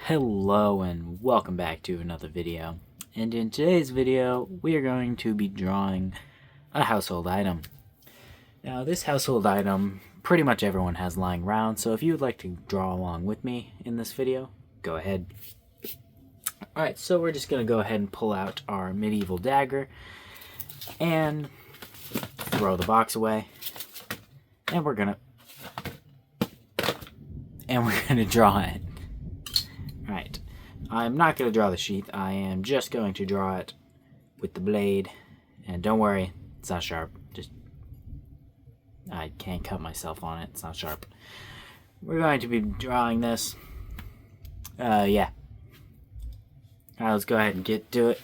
Hello and welcome back to another video. And in today's video, we are going to be drawing a household item. Now this household item, pretty much everyone has lying around, so if you would like to draw along with me in this video, go ahead. Alright, so we're just going to go ahead and pull out our medieval dagger and throw the box away. And we're going to draw it. Alright, I'm not going to draw the sheath. I am just going to draw it with the blade. And don't worry, it's not sharp. I can't cut myself on it. It's not sharp. We're going to be drawing this. Yeah. Alright, let's go ahead and get to it.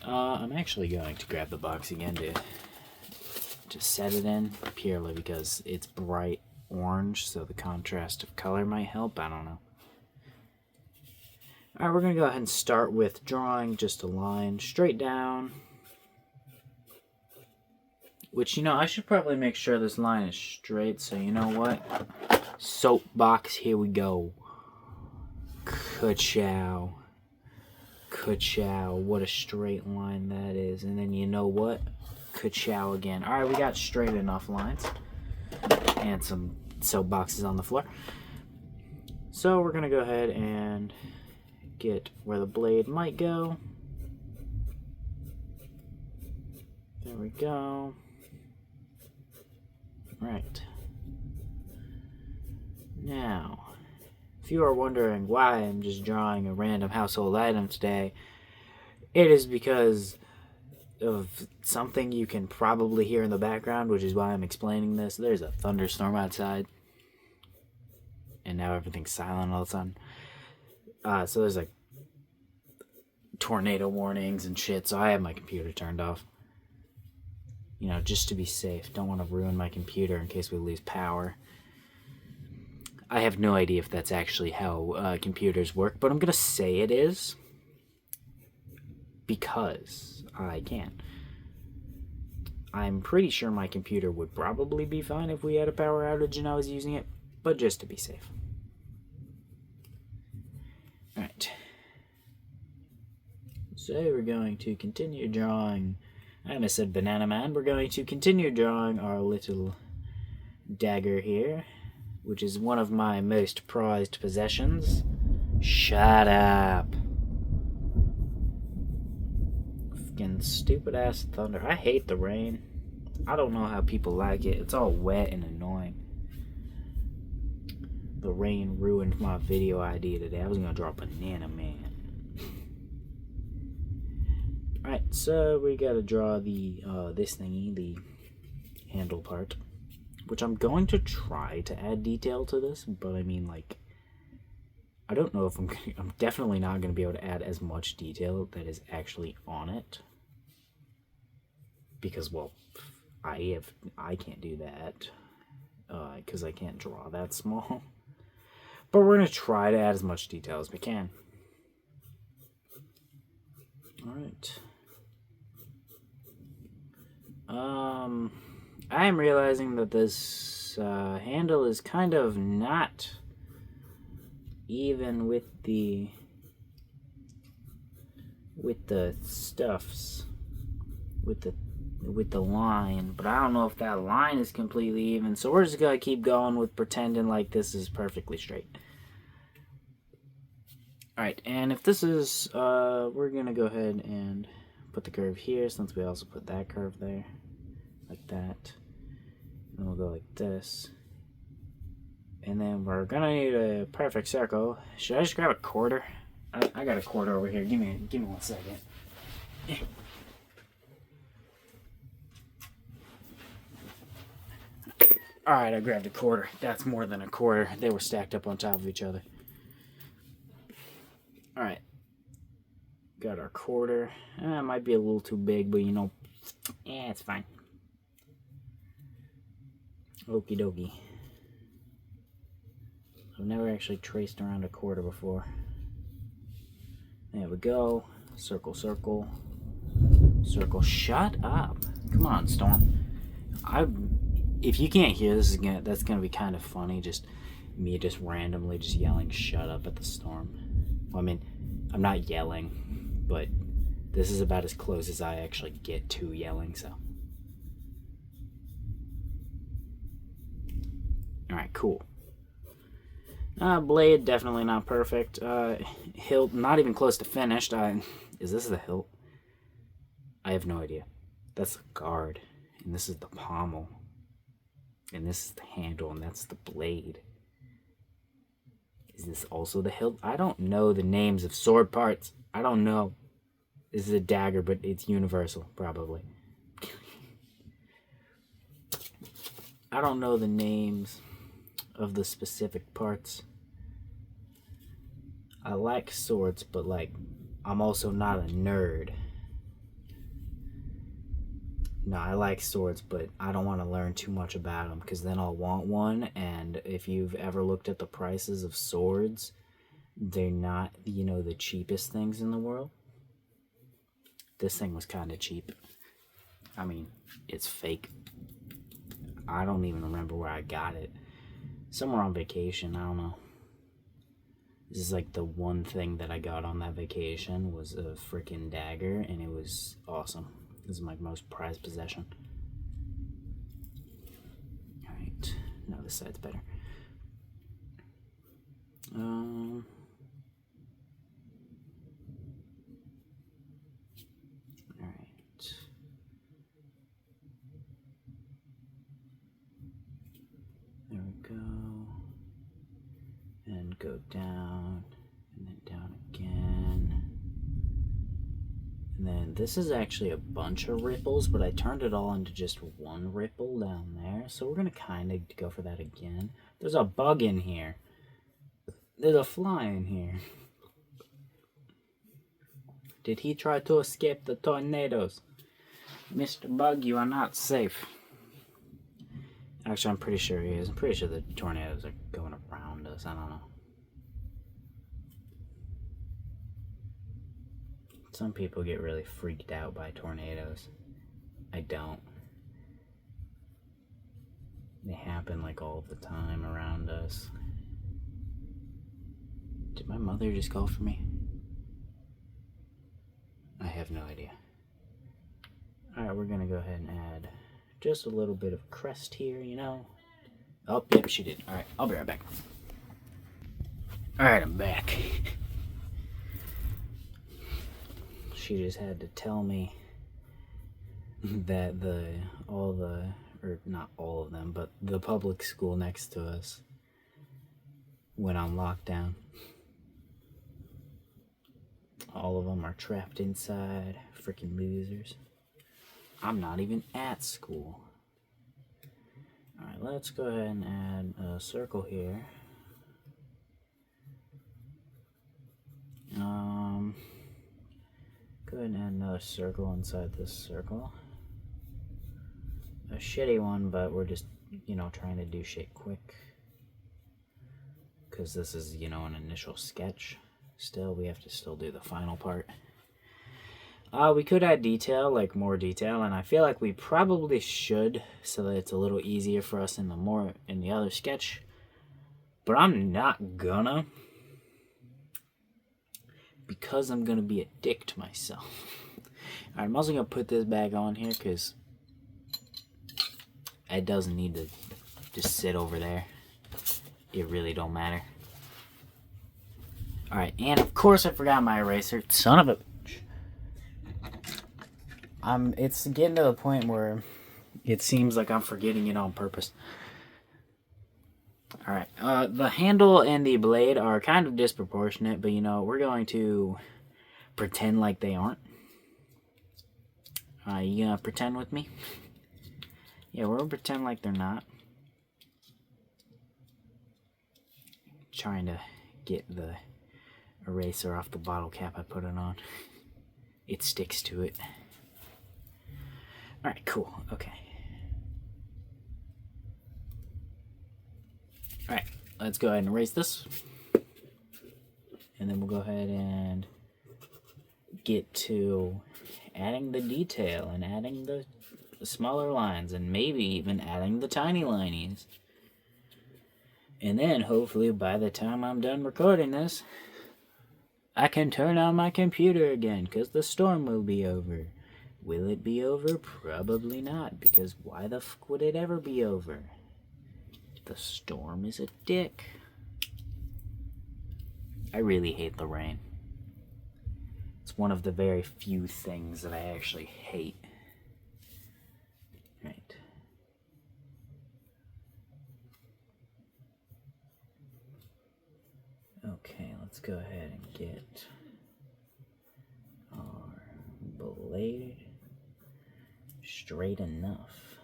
I'm actually going to grab the box again to set it in, purely because it's bright orange, so the contrast of color might help. I don't know. Alright, we're going to go ahead and start with drawing just a line straight down. Which, I should probably make sure this line is straight, so you know what? Soapbox, here we go. Ka-chow. Ka-chow. What a straight line that is. And then you know what? Ka-chow again. Alright, we got straight enough lines. And some soapboxes on the floor. So we're going to go ahead and get where the blade might go. There we go. Right. Now, if you are wondering why I'm just drawing a random household item today, it is because of something you can probably hear in the background, which is why I'm explaining this. There's a thunderstorm outside, and now everything's silent all of a sudden. So there's like tornado warnings and shit, so I have my computer turned off. Just to be safe. Don't want to ruin my computer in case we lose power. I have no idea if that's actually how computers work, but I'm going to say it is. Because I can. I'm pretty sure my computer would probably be fine if we had a power outage and I was using it, but just to be safe. Alright. So we're going to continue drawing. I almost said Banana Man. We're going to continue drawing our little dagger here, which is one of my most prized possessions. Shut up. Fucking stupid ass thunder. I hate the rain. I don't know how people like it. It's all wet and annoying. The rain ruined my video idea today. I was going to draw Banana Man. Alright, so we gotta draw the this thingy, the handle part, which I'm going to try to add detail to this, but I mean, like, I don't know if I'm definitely not going to be able to add as much detail that is actually on it, because, well, I can't do that, because I can't draw that small, but we're going to try to add as much detail as we can. Alright. I am realizing that this handle is kind of not even with the stuffs, with the line, but I don't know if that line is completely even, so we're just gonna keep going with pretending like this is perfectly straight. Alright, and if this is, we're gonna go ahead and put the curve here, since we also put that curve there, like that. And we'll go like this. And then we're gonna need a perfect circle. Should I just grab a quarter? I got a quarter over here. Give me 1 second. Alright, I grabbed a quarter. That's more than a quarter. They were stacked up on top of each other. Alright. Got our quarter. It might be a little too big, but it's fine. Okie dokie. I've never actually traced around a quarter before. There we go. Circle, circle. Circle. Shut up. Come on, Storm. If you can't hear this, that's gonna be kind of funny. Me just randomly just yelling "shut up" at the storm. Well, I mean, I'm not yelling, but this is about as close as I actually get to yelling, so. Alright, cool. Blade, definitely not perfect. Hilt, not even close to finished. Is this the hilt? I have no idea. That's the guard, and this is the pommel. And this is the handle, and that's the blade. Is this also the hilt? I don't know the names of sword parts. I don't know. This is a dagger, but it's universal, probably. I don't know the names of the specific parts. I like swords, but like, I'm also not a nerd. No, I like swords, but I don't want to learn too much about them, because then I'll want one, and if you've ever looked at the prices of swords, they're not, you know, the cheapest things in the world. This thing was kind of cheap. I mean, it's fake. I don't even remember where I got it. Somewhere on vacation, I don't know. This is like the one thing that I got on that vacation was a freaking dagger, and it was awesome. This is my most prized possession. Alright. No, this side's better. Alright. There we go. And go down. And then down again. And then this is actually a bunch of ripples, but I turned it all into just one ripple down there. So we're going to kind of go for that again. There's a bug in here. There's a fly in here. Did he try to escape the tornadoes? Mr. Bug, you are not safe. Actually, I'm pretty sure he is. I'm pretty sure the tornadoes are going around us. I don't know. Some people get really freaked out by tornadoes. I don't. They happen like all the time around us. Did my mother just call for me? I have no idea. Alright, we're gonna go ahead and add just a little bit of crest here, you know? Oh, yep, she did. Alright, I'll be right back. Alright, I'm back. She just had to tell me that not all of them, but the public school next to us went on lockdown. All of them are trapped inside. Freaking losers. I'm not even at school. Alright, let's go ahead and add a circle here. Go ahead and add another circle inside this circle. A shitty one, but we're just, you know, trying to do shit quick. Because this is, you know, an initial sketch. Still, we have to still do the final part. We could add detail, like more detail, and I feel like we probably should, so that it's a little easier for us in the other sketch. But I'm not gonna, because I'm gonna be a dick to myself. Alright, I'm also gonna put this back on here because it doesn't need to just sit over there. It really don't matter. Alright, and of course I forgot my eraser. Son of a bitch. It's getting to the point where it seems like I'm forgetting it on purpose. Alright, the handle and the blade are kind of disproportionate, but you know, we're going to pretend like they aren't. You gonna pretend with me? Yeah, we're gonna pretend like they're not. Trying to get the eraser off the bottle cap I put it on. It sticks to it. Alright, cool. Okay. Alright, let's go ahead and erase this. And then we'll go ahead and get to adding the detail and adding the smaller lines and maybe even adding the tiny linies. And then hopefully by the time I'm done recording this, I can turn on my computer again because the storm will be over. Will it be over? Probably not, because why the f would it ever be over? The storm is a dick. I really hate the rain. It's one of the very few things that I actually hate. Right. Okay, let's go ahead and get our blade straight enough.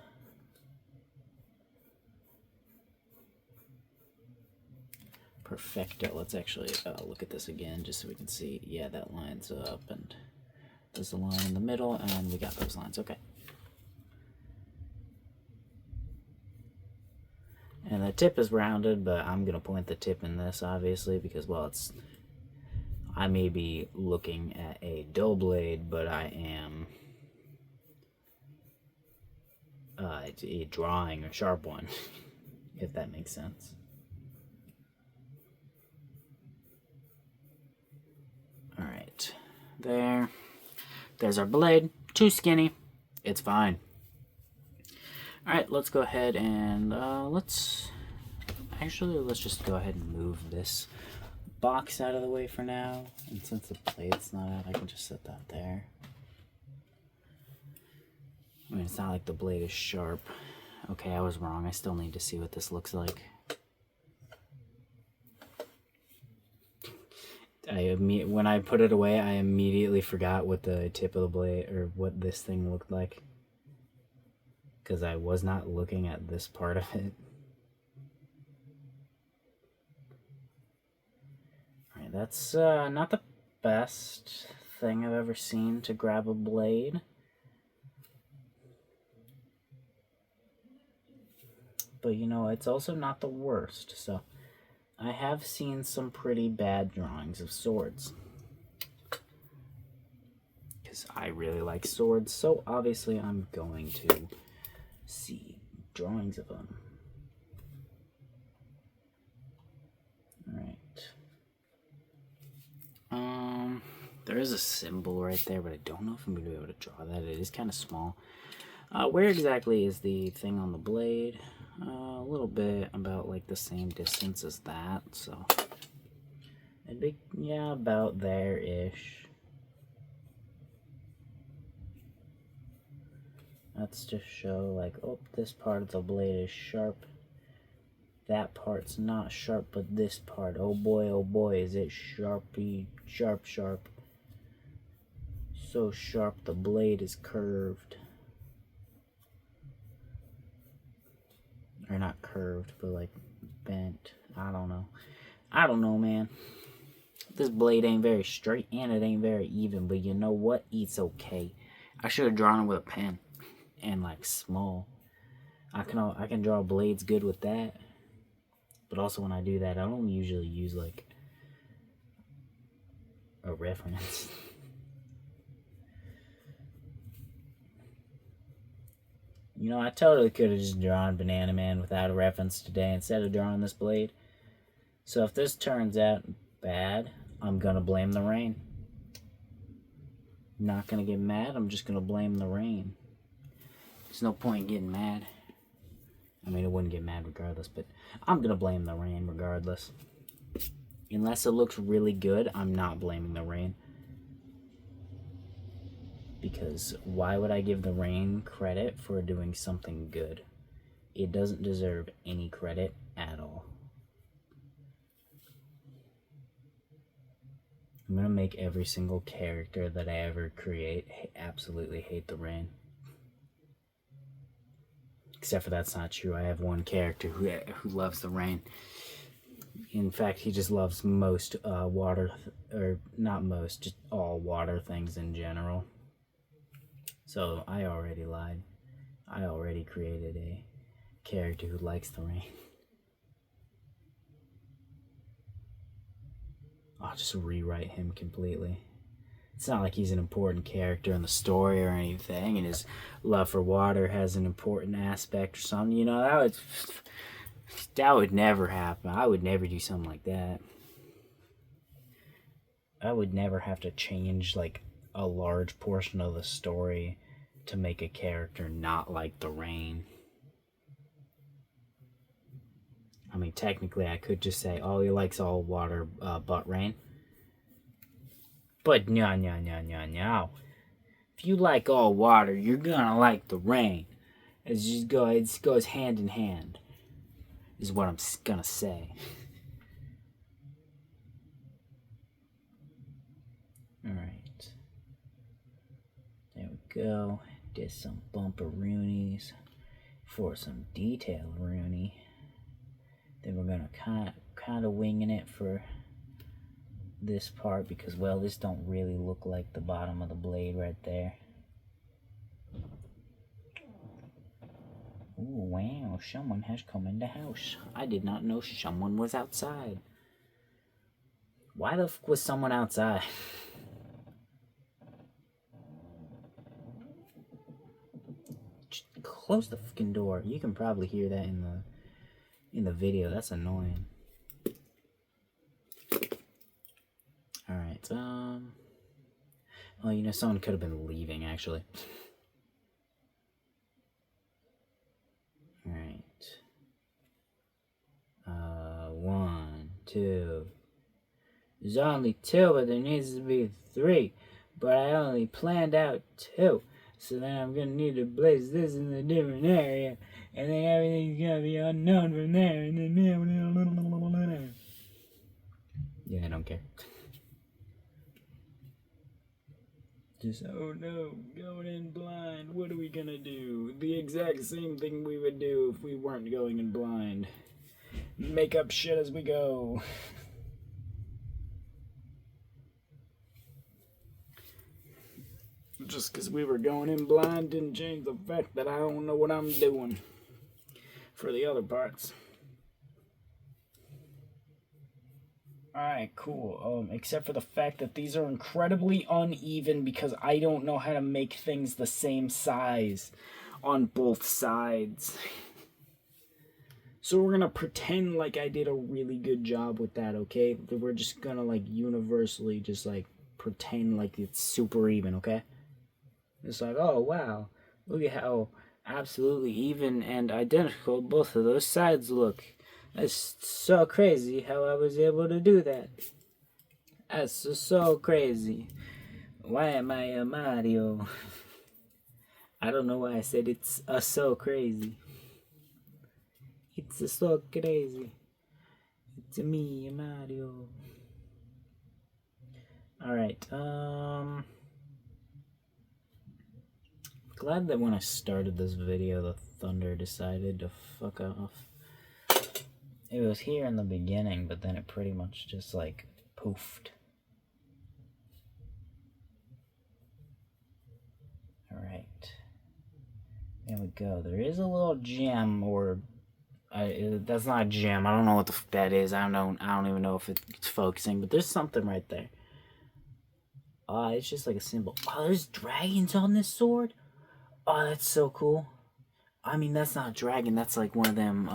Perfecto. Let's actually look at this again just so we can see. Yeah, that lines up, and there's a line in the middle, and we got those lines. Okay. And the tip is rounded, but I'm going to point the tip in this, obviously, because, well, I may be looking at a dull blade, but I am drawing a sharp one, if that makes sense. Alright, there's our blade. Too skinny. It's fine. Alright, let's go ahead and let's just go ahead and move this box out of the way for now. And since the plate's not out, I can just set that there. I mean, it's not like the blade is sharp. Okay, I was wrong. I still need to see what this looks like. When I put it away, I immediately forgot what the tip of the blade, or what this thing looked like. Because I was not looking at this part of it. Alright, that's not the best thing I've ever seen to grab a blade. But you know, it's also not the worst, so I have seen some pretty bad drawings of swords. Because I really like swords, so obviously I'm going to see drawings of them. Alright. There is a symbol right there, but I don't know if I'm going to be able to draw that. It is kind of small. Where exactly is the thing on the blade? A little bit about like the same distance as that, so it'd be, yeah, about there-ish. Let's just show like, oh, this part of the blade is sharp. That part's not sharp, but this part, oh boy, is it sharpy, sharp. So sharp the blade is curved. Or not curved, but like bent. I don't know, man. This blade ain't very straight and it ain't very even, but you know what? It's okay. I should have drawn it with a pen and like small. I can draw blades good with that. But also when I do that, I don't usually use like a reference. You know, I totally could have just drawn Banana Man without a reference today instead of drawing this blade. So if this turns out bad, I'm going to blame the rain. I'm not going to get mad, I'm just going to blame the rain. There's no point in getting mad. I mean, I wouldn't get mad regardless, but I'm going to blame the rain regardless. Unless it looks really good, I'm not blaming the rain. Because why would I give the rain credit for doing something good? It doesn't deserve any credit at all. I'm going to make every single character that I ever create absolutely hate the rain. Except for that's not true. I have one character who loves the rain. In fact, he just loves most water, or not most, just all water things in general. So I already lied. I already created a character who likes the rain. I'll just rewrite him completely. It's not like he's an important character in the story or anything, and his love for water has an important aspect or something. You know, that would never happen. I would never do something like that. I would never have to change like a large portion of the story to make a character not like the rain. I mean, technically, I could just say, oh, he likes all water but rain. But no. If you like all water, you're gonna like the rain. It goes hand in hand, is what I'm gonna say. Alright. There we go. Did some bumperoonies for some detail rooney. Then we're gonna kind of winging it for this part because, well, this don't really look like the bottom of the blade right there. Ooh, wow, someone has come in the house. I did not know someone was outside. Why the f was someone outside? Just close the fucking door. You can probably hear that in the video. That's annoying. Alright, oh, you know, someone could have been leaving, actually. Alright. 1, 2. There's only 2, but there needs to be 3. But I only planned out 2. So then I'm gonna need to place this in a different area. And then everything's gonna be unknown from there. And then... Yeah, I don't care. Just, oh no, going in blind. What are we gonna do? The exact same thing we would do if we weren't going in blind. Make up shit as we go. Just because we were going in blind didn't change the fact that I don't know what I'm doing for the other parts. Alright, cool. Except for the fact that these are incredibly uneven because I don't know how to make things the same size on both sides. So we're gonna pretend like I did a really good job with that, okay? We're just gonna like universally just like pretend like it's super even, okay? It's like, oh wow, look at how absolutely even and identical both of those sides look. That's so crazy how I was able to do that. That's so crazy. Why am I a Mario? I don't know why I said it's so crazy. It's so crazy. It's me, Mario. Alright, glad that when I started this video, the thunder decided to fuck off. It was here in the beginning, but then it pretty much just, like, poofed. Alright. There we go. There is a little gem, or... that's not a gem. I don't know what the fuck that is. I don't even know if it's focusing, but there's something right there. It's just like a symbol. Oh, there's dragons on this sword? Oh, that's so cool. I mean, that's not a dragon. That's like one of them,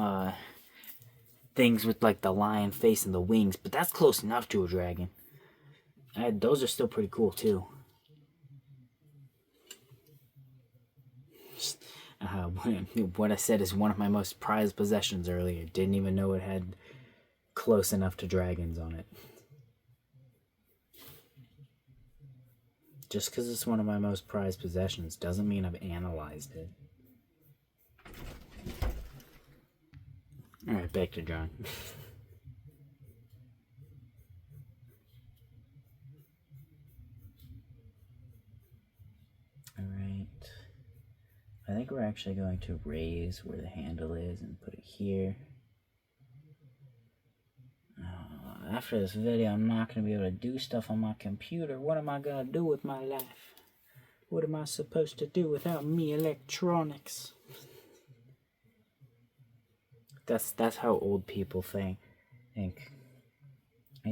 things with like the lion face and the wings, but that's close enough to a dragon. Those are still pretty cool too. What I said is one of my most prized possessions earlier. Didn't even know it had close enough to dragons on it. Just because it's one of my most prized possessions doesn't mean I've analyzed it. Alright, back to drawing. Alright. I think we're actually going to raise where the handle is and put it here. After this video, I'm not going to be able to do stuff on my computer. What am I going to do with my life? What am I supposed to do without me electronics? That's how old people think. I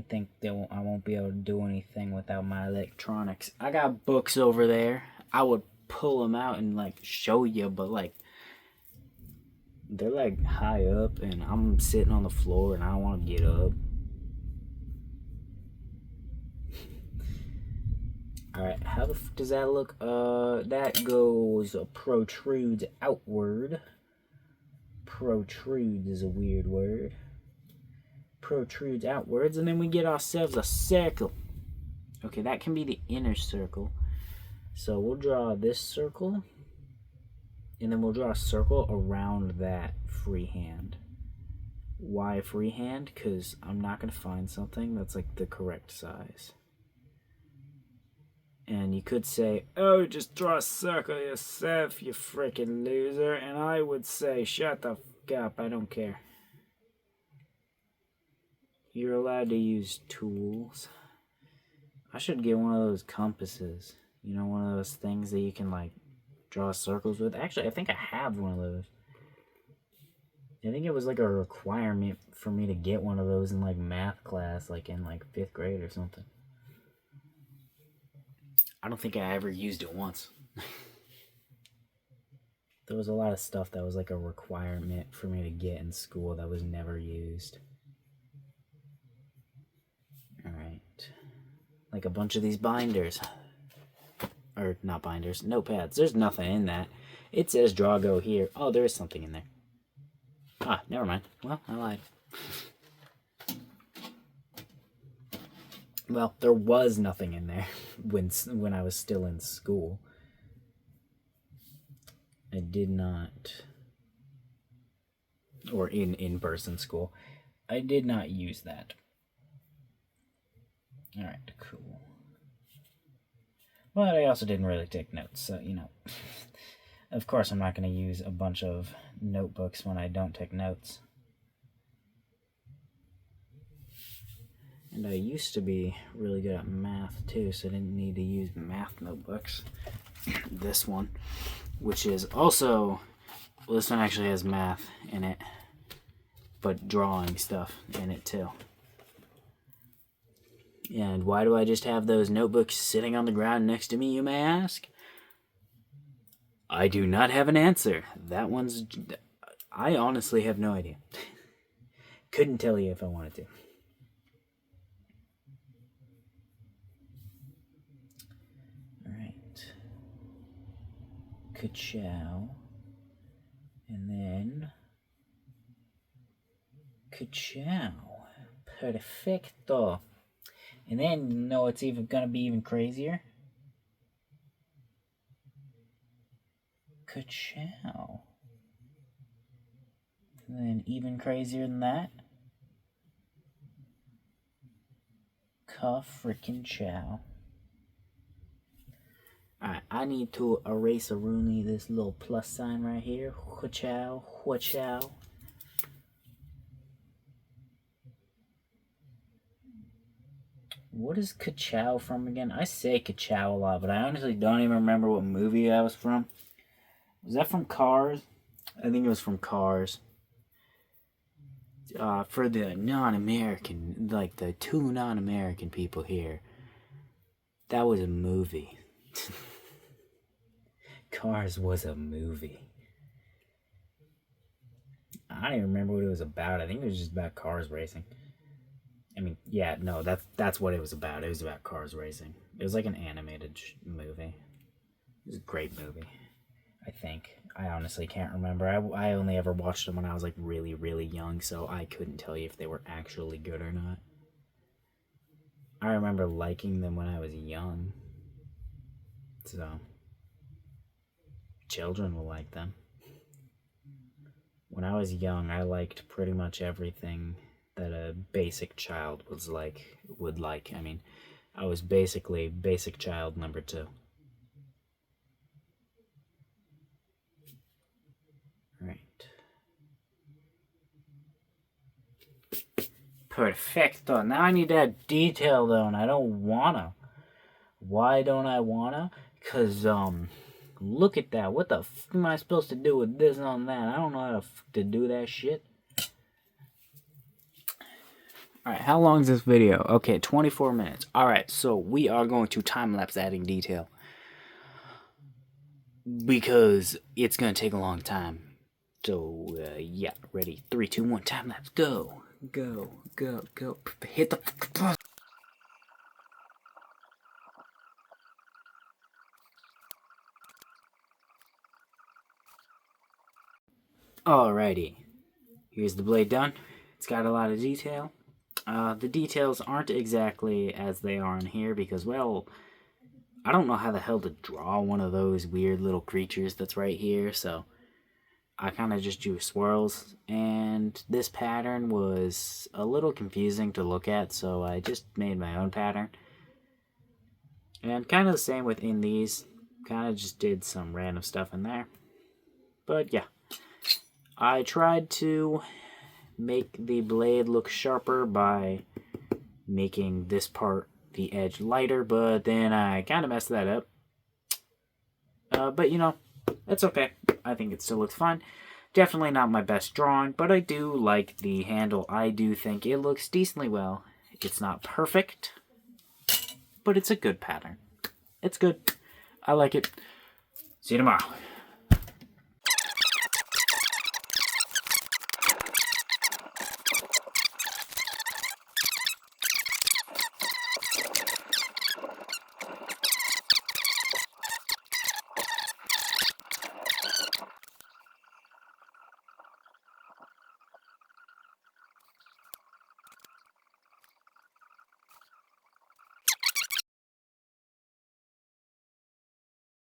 think I won't be able to do anything without my electronics. I got books over there. I would pull them out and like show you, but like they're like high up and I'm sitting on the floor and I don't want to get up. Alright, how the f does that look? That goes protrudes outward. Protrudes is a weird word. Protrudes outwards, and then we get ourselves a circle. Okay, that can be the inner circle. So we'll draw this circle, and then we'll draw a circle around that freehand. Why freehand? Because I'm not going to find something that's like the correct size. And you could say, oh, just draw a circle yourself, you freaking loser. And I would say, shut the f up, I don't care. You're allowed to use tools. I should get one of those compasses. You know, one of those things that you can, like, draw circles with. Actually, I think I have one of those. I think it was, like, a requirement for me to get one of those in, like, math class, like, in, like, 5th grade or something. I don't think I ever used it once. There was a lot of stuff that was, like, a requirement for me to get in school that was never used. Alright. Like a bunch of these binders. Or, not binders, notepads. There's nothing in that. It says draw go here. Oh, there is something in there. Ah, never mind. Well, I lied. Well, there was nothing in there when I was still in school. I did not, or in-person school, I did not use that. Alright, cool. But I also didn't really take notes, so, you know. Of course I'm not going to use a bunch of notebooks when I don't take notes. And I used to be really good at math, too, so I didn't need to use math notebooks. This one, which is also, well, this one actually has math in it, but drawing stuff in it, too. And why do I just have those notebooks sitting on the ground next to me, you may ask? I do not have an answer. That one's... I honestly have no idea. Couldn't tell you if I wanted to. Alright. Ka-chow. And then... Ka-chow. Perfecto. And then, you know, it's even gonna be even crazier. Ka-chow. And then even crazier than that. Ka-frickin-chow. Alright, I need to erase a Rooney this little plus sign right here. Ka-chow, ka-chow. What is ka-chow from again? I say ka-chow a lot, but I honestly don't even remember what movie that was from. Was that from Cars? I think it was from Cars. For the non-American, like the 2 non-American people here, that was a movie. Cars was a movie. I don't even remember what it was about. I think it was just about cars racing. I mean, yeah, no, that's what it was about. It was about cars racing. It was like an animated movie. It was a great movie, I think. I honestly can't remember. I only ever watched them when I was like really, really young, so I couldn't tell you if they were actually good or not. I remember liking them when I was young. So, children will like them. When I was young, I liked pretty much everything that a basic child would like. I mean, I was basically basic child number 2. Right. Perfecto. Now I need to add detail though, and I don't wanna. Why don't I wanna? Cause look at that. What the f am I supposed to do with this on that? I don't know how to do that shit. Alright, how long is this video? Okay, 24 minutes. Alright, so we are going to time-lapse adding detail. Because it's going to take a long time. So, yeah, ready. 3, 2, 1, time-lapse, go. Go, go, go. Hit the... Alrighty, here's the blade done. It's got a lot of detail. The details aren't exactly as they are in here because, well, I don't know how the hell to draw one of those weird little creatures that's right here, so I kind of just drew swirls, and this pattern was a little confusing to look at, so I just made my own pattern. And kind of the same within these, kind of just did some random stuff in there. But yeah, I tried to make the blade look sharper by making this part, the edge, lighter, but then I kind of messed that up. But you know, that's okay. I think it still looks fine. Definitely not my best drawing, but I do like the handle. I do think it looks decently well. It's not perfect, but it's a good pattern. It's good. I like it. See you tomorrow.